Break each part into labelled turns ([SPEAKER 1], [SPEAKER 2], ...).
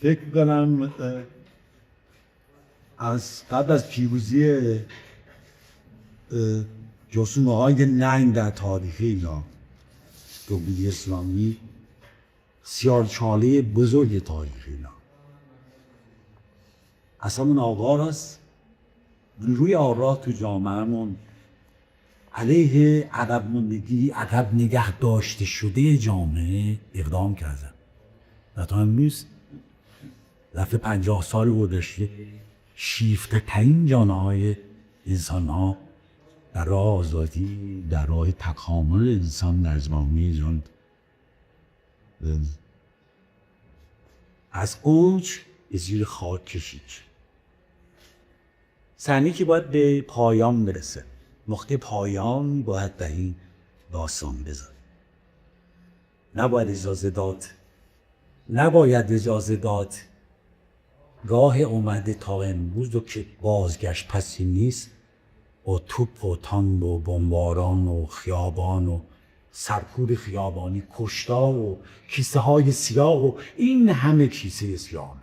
[SPEAKER 1] فکر کنم از قبل از پیروزی جسومه‌های ننگ در تاریخ ایران جمهوری اسلامی سیاه‌چاله بزرگ تاریخ ایران از همون آغاز روی آراه تو جامعهمون علیه عقب موندگی، عقب نگه داشته شده جامعه اقدام کردن و تا امروز رفته 50 سال گذشته شیفته ترین جانهای انسان ها در راه آزادی، در راه تکامل انسان در جامعه ایران از اوج به زیر خاک کشید. صحنه‌ای که باید به پایان برسه، نقطه پایان باید در این داستان بذاره. نباید اجازه داد راه اومده تا امروز رو که بازگشت پسی نیست، با توپ و تانک و بمباران و خیابان و سرکوب خیابانی، کشتار و کیسه های سیاه و این همه کیسه سیاه.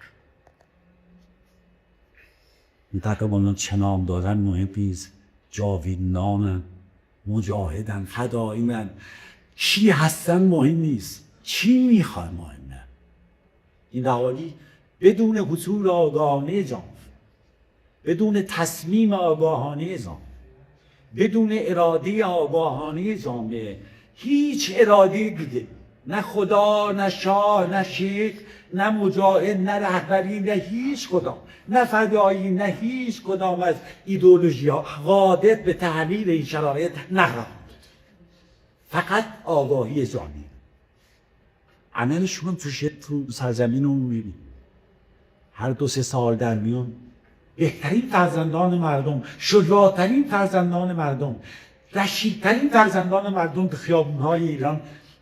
[SPEAKER 1] این تقریبا چه نام دارن مهم نیست، جاویدانن، مجاهدن، فدایی‌اند، چی هستن مهم نیست، چی میخوان مهمه. این در حالی بدون حضور آگاهانه جامعه، بدون تصمیم آگاهانه جامعه، بدون اراده آگاهانه جامعه، هیچ اراده دیگه، نه خدا، نه شاه، نه شیخ، نه مجاهد، نه رهبری، نه هیچ کدام، نه فدایی، نه هیچ کدام از ایدئولوژی ها قادر به تحلیل این شرایط نخواهد بود. فقط آگاهی جامعه. عملشون تو سرزمین رو میبینیم. هر 2-3 سال در میون بهترین فرزندان مردم، شجاعترین فرزندان مردم، رشیدترین فرزندان مردم که خیابون‌های ایران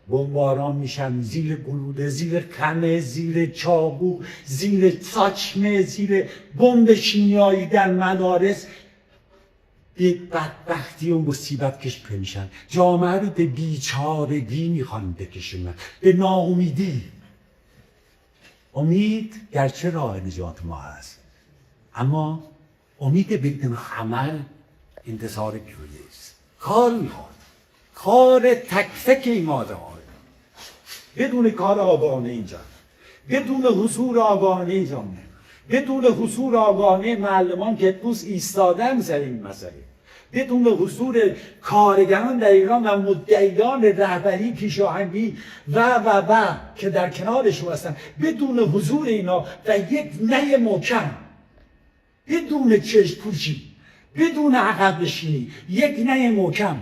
[SPEAKER 1] بمباران میشن، زیر گلوله، زیر کنه، زیر چاقو، زیر ساچمه، زیر بمب شیمیایی در مدارس به بدبختی و مصیبت کشیده میشن. جامعه رو به بیچارگی میخوان بکشونن، به ناامیدی. امید گرچه راه نجات ما هست، اما امید بدون عمل انتظار گریه است. کار میخواد، کار تک تک این آدم‌ها. بدون کار آگاهانه اینجا، بدون حضور آگاهانه اینجا، بدون حضور آگاهانه معلمان که دوست ایستادن سر این مسئله، بدون حضور کارگران در ایران و مدعیان رهبری، پیشاهنگی و که در کنارشون هستن، بدون حضور اینا و یک نه محکم، بدون چشم پوشی، بدون عقب نشینی، یک نه محکم،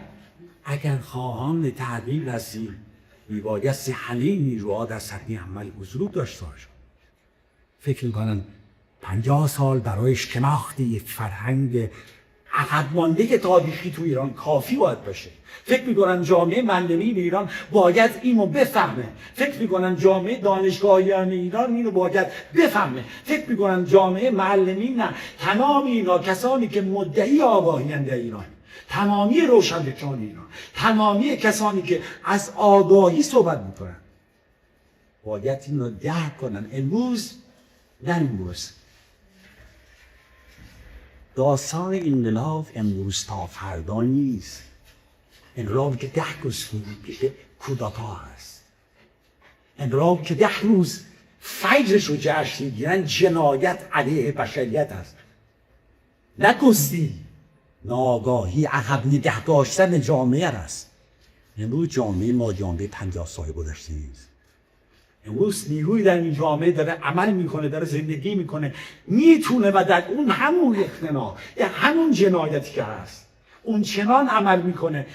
[SPEAKER 1] اگر خواهان تغییر هستیم میبایستی همه نیروها در سطح عمل حضور داشته باشند. فکر میکنن 50 سال برای شناخت یک فرهنگ عقب مانده تاریخی تو ایران کافی باید باشه. فکر میکنن جامعه معلمین ایران باید اینو بفهمه. فکر میکنن جامعه دانشگاهیان ایران اینو باید بفهمه. فکر میکنن جامعه معلمین، نه، تمام اینا کسانی که مدعی آگاهی‌اند در ایران، تمامی روشنفکران ایران، تمامی کسانی که از آگاهی صحبت میکنن باید اینو درک کنن. امروز نه امروز، داستان انقلاب امروز تا فردا نیست. انقلاب که 10 روز که کودتا هست، انقلاب که 10 روز فجرش رو جشن میگیرن، جنایت علیه بشریت هست. نه گستی، ناآگاهی، عقب نگه داشتن جامعه است. امروز جامعه ما جامعه 50 سال گذشته نیست. امروز نیروی در این جامعه داره عمل میکنه، داره زندگی میکنه، میتونه و در اون همون اختناق، همون جنایتی که هست، اون چنان عمل میکنه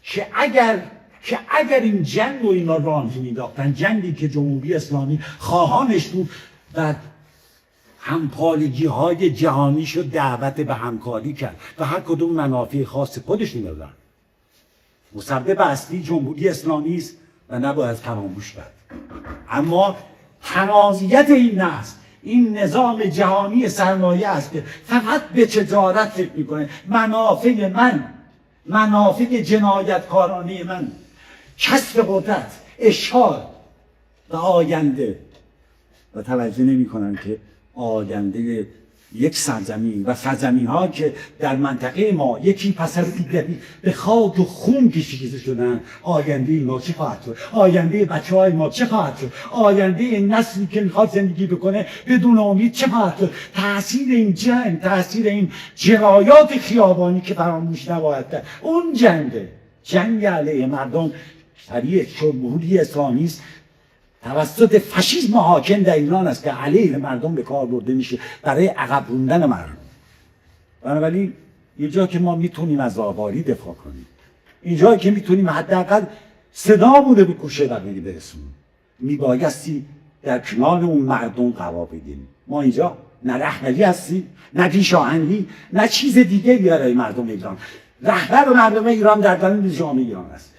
[SPEAKER 1] که اگر این جنگ رو اینا راه میداختن، جنگی که جمهوری اسلامی خواهانش بود و همپالگی های جهانی شد دعوت به همکاری کرد و هر کدوم منافع خاص خودش دادن. مسبب اصلی جمهوری اسلامی است و نباید فراموش کرد. اما تنازیت این است، این نظام جهانی سرمایه است که فقط به تجارت فکر میکنه. منافع من، منافع جنایتکارانه من، کسب قدرت، اشغال و آینده و توجه نمی‌کنن که آینده یک سرزمین و سرزمین‌ها که در منطقه ما یکی پس از دیگری به خاک و خون کشیده شدن، آینده ما چه خواهد شد؟ آینده بچه‌های ما چه خواهد شد؟ آینده نسلی که می‌خواد زندگی بکنه بدون امید چه خواهد شد؟ تأثیر این جنگ، تأثیر این جنایات خیابانی که فراموش نباید کرد. اون جنگ علیه مردم شریع جمهوری اسلامی است توسط فاشیسم حاکم در ایران است که علیه مردم به کار برده میشه برای عقب راندن مردم. بنابراین اینجا که ما میتونیم از آباری دفاع کنیم، اینجا که میتونیم حداقل صدامون رو به گوشه بقیه برسونیم، میبایستی در کنار اون مردم قرار بگیریم. ما اینجا نه رهبری هستیم، نه پیشاهنگی، نه چیز دیگه برای مردم ایران. رهبر و مردم ایران در درون جامعه ایران است.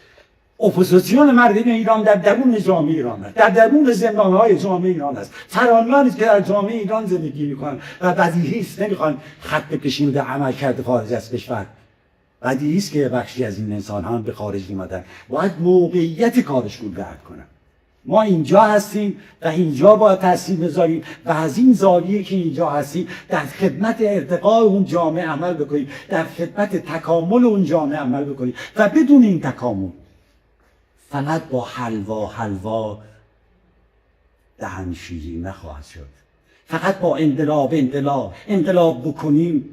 [SPEAKER 1] اپوزیسیون مردم ایران در درون جامعه ایران است، در درون زندان‌های جامعه ایران است. فرانیانی که در جامعه ایران زندگی می‌کنند و بدیهی است نمی‌خوان خط بکشیم به عملکرد خارج از کشور. بدیهی است که بخشی از این انسان‌ها به خارج اومدن، باید موقعیت کارشون درک کنن. ما اینجا هستیم و اینجا باید تاثیر بذاریم و از این زاویه که اینجا هستیم در خدمت ارتقاء اون جامعه عمل بکنیم، در خدمت تکامل اون جامعه عمل بکنیم و بدون این تکامل فقط با حلوا دهنشیری نخواهد شد. فقط با انقلاب بکنیم.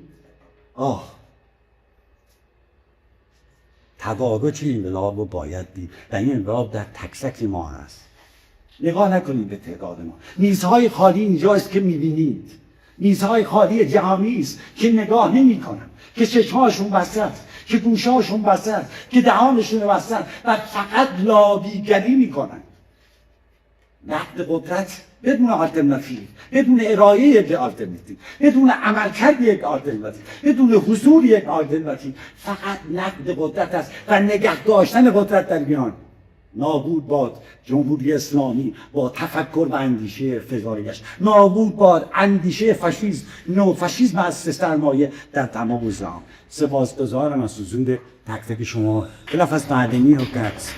[SPEAKER 1] تدارک انقلاب رو باید دید و این انقلاب در تک تک ما هست. نگاه نکنید به تعداد ما. میزهای خالی اینجاست که میبینید، میزهای خالی جهانی است که نگاه نمی‌کنن، که چشماشون بسته است، که گوشاشون بسته است، که دهانشون بسته است و فقط لابیگری میکنن. نقد قدرت بدون آلترناتیو، بدون ارائه یک آلترناتیو، بدون عملکرد یک آلترناتیو، بدون حضور یک آلترناتیو، فقط نقد قدرت است و نگه داشتن قدرت در میان. نابود باد جمهوری اسلامی با تفکر و اندیشه فضاییش، نابود باد اندیشه فاشیسم، فاشیسم از سرمایه در تمام جهان. سپاسگزارم از حضور تک تک شما. خلاف از معدنی و کس